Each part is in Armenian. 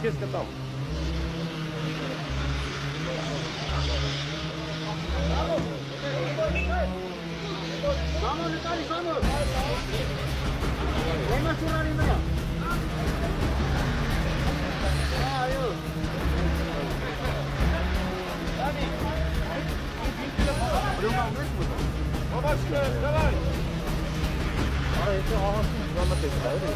Ես կտամ։ Vamos, Vitali, vamos! Vamos a arriba! Babacığım, давай! Ara eti ağasını kullanma tekrar öyle mi?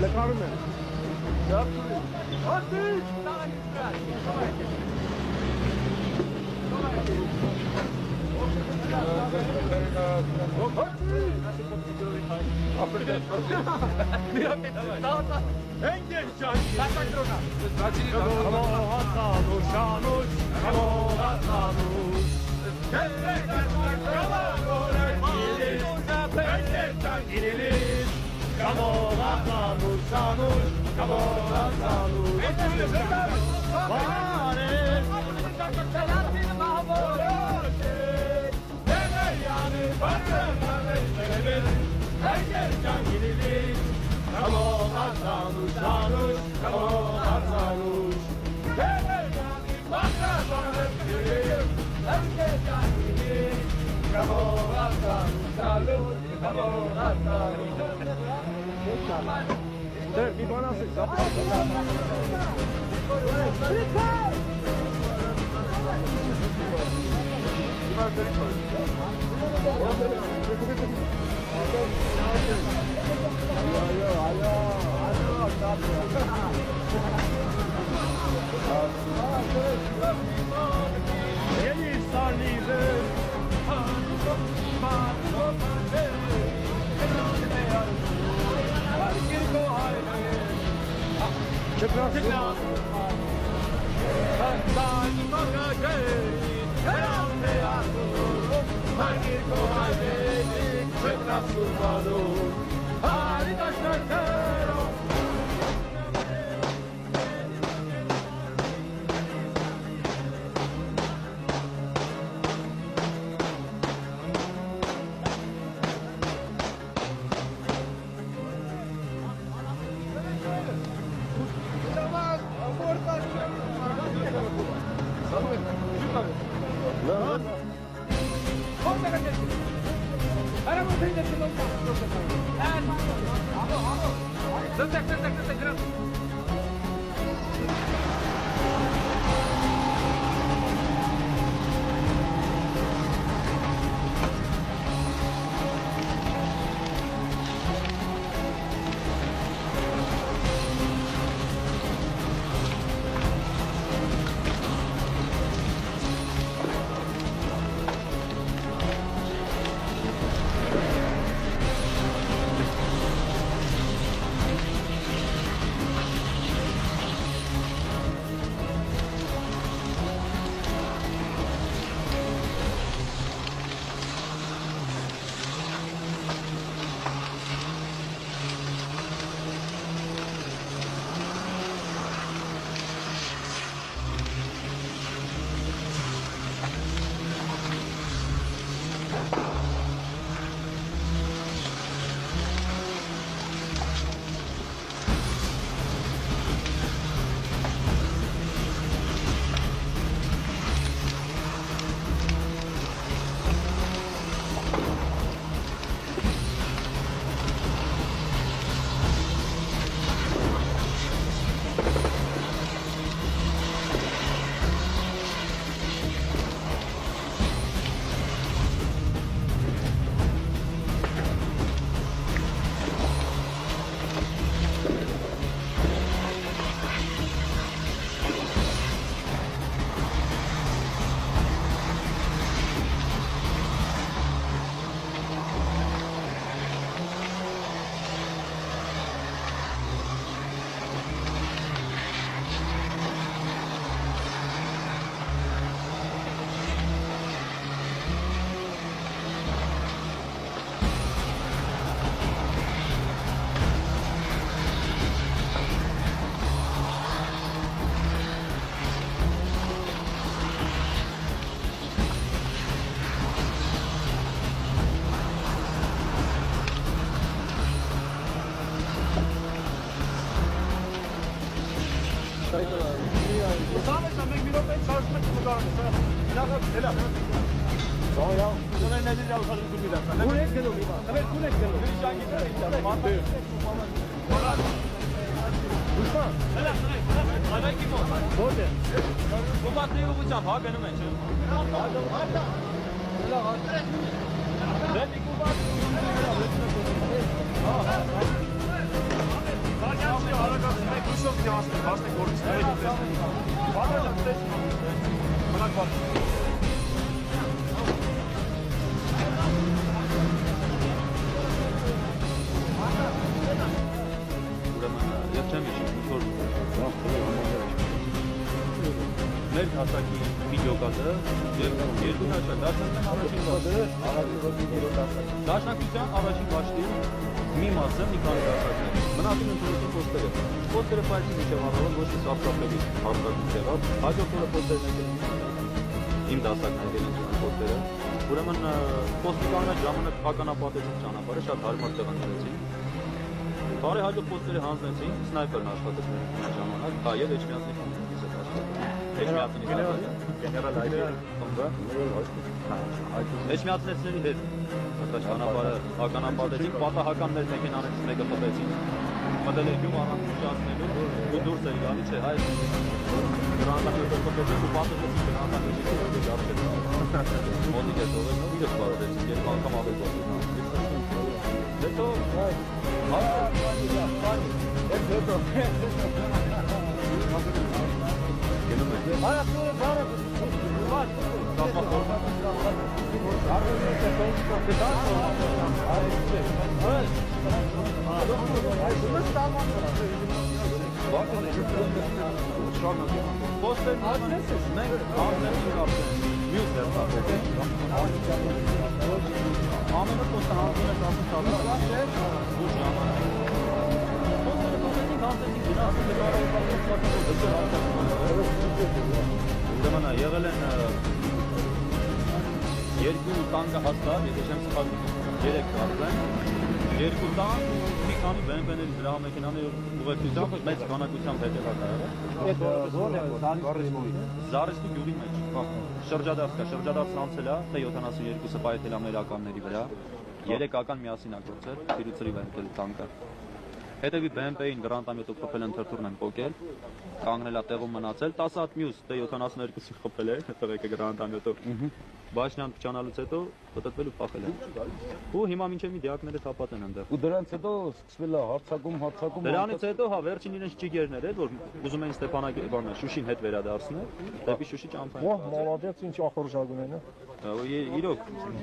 Le Carmen. Ahora vamos a ir de Մեր հասակի վիդեոկատը երկու հաշակ, դաշնակության առաջին բաշտի մի մասը մի քանի դաշնակներ, մնացին ընդունություն պոստերը։ Պոստերը պայցի միջև առավոտ ոչ մի սապսապելի հաստատություն եղավ, հաջորդ օրը պոստերն եկել իմ դասակներ եկել պոստերը, ուրեմն պոստի կանաչ ժամանակ ականապատեցին ճանապարհը, շատ հարմար տեղանքերեցին։ Բարի հաջող պոստերը հանձնեցին, սնայպերն աշխատեց մեր ժամանակ, հա եւ Էջմիածնեցների հետ ճանապարհը ականապատեցին, պատահական մեր մեքենաներից մեկը խփեցին, մտել է գյուղ առանց ուշացնելու, ու դուրս է գալի, չէ, այս գրանտամետը խփեցին ու պատահեցին գրանտամետը մոտիկ է թողել, իրը սպառեցին, երբ անգամ ավելի հետո եղել են երկու տանկը հաստատ, եթե չեմ սխալվում, 3 կարծեմ, երկու տանկ, մի քանի BMW-ների դրամեքենաների ուղեկցությամբ մեծ քանակությամբ հետևակ ա եղել։ Զարիսկու գյուղի մեջ, շրջադարձ կա, շրջադարձ անցել է, T-72-ը պայթել է մեր ականների վրա, 3 ական միասին ա գործել, թիրուցրի վենտել տանկը։ Հետևի BMW-ին գրանտամետով խփել են թրթուրն են պոկել, կանգնել է տեղում մնացել, 10 հատ մյուս T-72-ին խփել է, տղեկը գրանտամետով, Բաշնյան փչանալուց հետո պտտվել ու փախել են։ Ու հիմա մինչև մի դիակները թափած են այնտեղ։ Ու դրանից հետո սկսվել է հարցակում։ Դրանից հետո հա վերջին իրենց ճիգերներ էր, որ ուզում էին Ստեփանակերտը Շուշին հետ վերադարձնել, դեպի Շուշի ճամփային։ Ոհ, մոլադեց, ինչ ախորժակ ունեն, հա։ Իրոք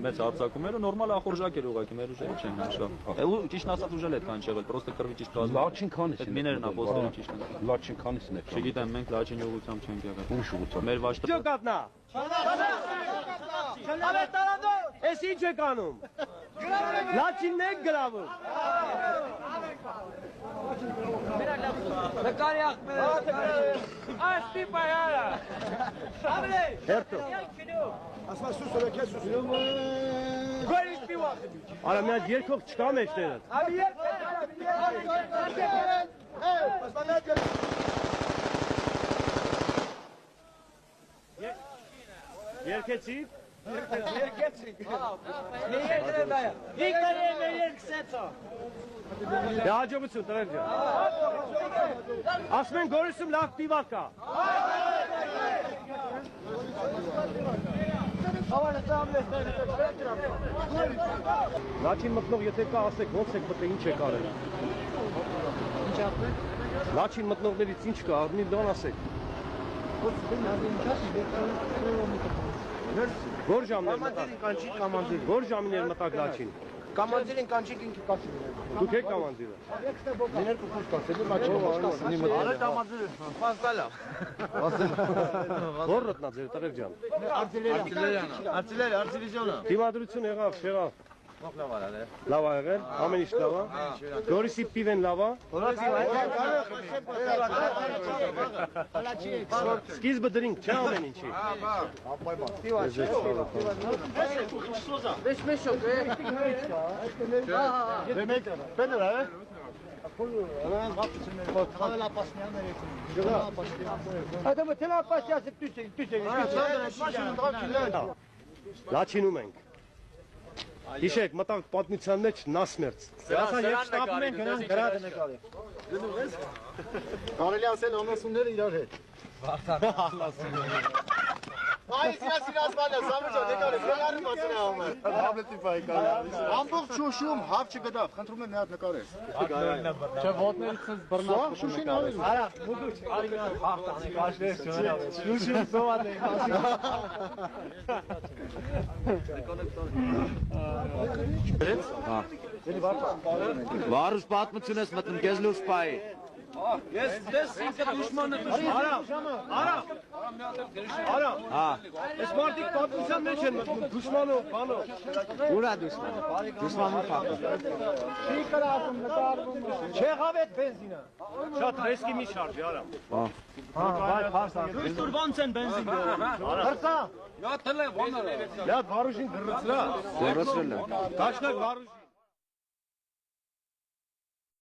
մեծ հարցակում էր ու նորմալ ախորժակ էր ուղղակի, մեր ուժերը չեն նշավ։ Ու ճիշտ ասած ուժել այդքան չեղել, պրոստը կրվի ճիշտ կազմել։ Լաչին քանիսն է։ Այդ միներն ապոստերը ճիշտ են։ Լաչին քանիսն է։ Չգիտեմ, մենք լաչին ուղղությամբ չենք եղել։ Ուրիշ ուղղությամբ։ Մեր վաշտը Ես ինչ եք անում։ Լաչինն եք գրավում։ Նկարի աղբեր։ Աշտի պայարա։ Ամրե։ Հերտո։ Ասմա սուսը քեզ սուսը։ Գորիս պիվա։ Արա մի հատ երկող չկա մեջտեղը։ Աբի Երկեցիք։ Երկեցիք։ Դե հաջողություն տղեր ջան։ Ասում են Գորիսում լավ պիվա կա։ Լաչին մտնող եթե կա ասեք ոնց եք մտել ինչ եք արել։ Ինչ ասեք։ Լաչին մտնողներից ինչ կա, մի դոն ասեք։ Որ ժամներ մտակ։ Որ ժամներ մտակ լաչին։ Կամանդիրին կանչիկ ինքը կասին։ Դուք եք կամանդիրը։ Միներ կուս կասելու լաչին ոչ կասին։ Արե կամանդիրը։ Ֆաստալա։ Որ ռոտնա ձեր տղեր ջան։ Արտիլերիա։ Դիմադրություն եղավ, չեղավ։ Լավ ա եղել, ամեն ինչ լավ ա։ Գորիսի պիվեն լավ ա։ Սկիզբը դրինք, չէ ամեն ինչի։ Վեշ մեշոք է։ Դեմեք, պեդր ա է։ Adamı tela pasiyası tüse. Լաչինում ենք։ Հիշեք, մտանք պատմության մեջ Նասմերց։ Սրանք եւ շտապում են գնան գրադը նկարի։ Կարելի ասել անասունները իրար հետ։ Այս իրասիրասմանը սամուրջա դեկարը գնարի մացին է ամեն։ Համլետի պայի կարելի։ Ամբողջ շուշում հավ չգտավ, խնդրում եմ մի հատ նկարես։ Չէ, ոտներից ցած բռնա։ Շուշին ավելի։ Արա, մուդուչ, արինալ հաղթան է, կաշներ չունենալ։ Շուշին սոված է։ Վարուս պատմություն ես մտնում քեզ լուրջ պայի։ Ես դες ինքը դուշմանը Արա։ Հա, Այս մարդիկ պատմության մեջ են մտնում դուշմանով, բանով։ ուրա դուսմանը։ Դուսմանը փախա։ Չի կրասում նկարվում։ Չեղավ այդ բենզինը։ Շատ ռեսկի մի շարժի, արա։ Հա, վայ, փարս։ Դուր ոնց են բենզին դրում։ Հրսա։ Լա վարուժին գրծրա։ Դերոսրել է։ Դաշնակ վարուժ։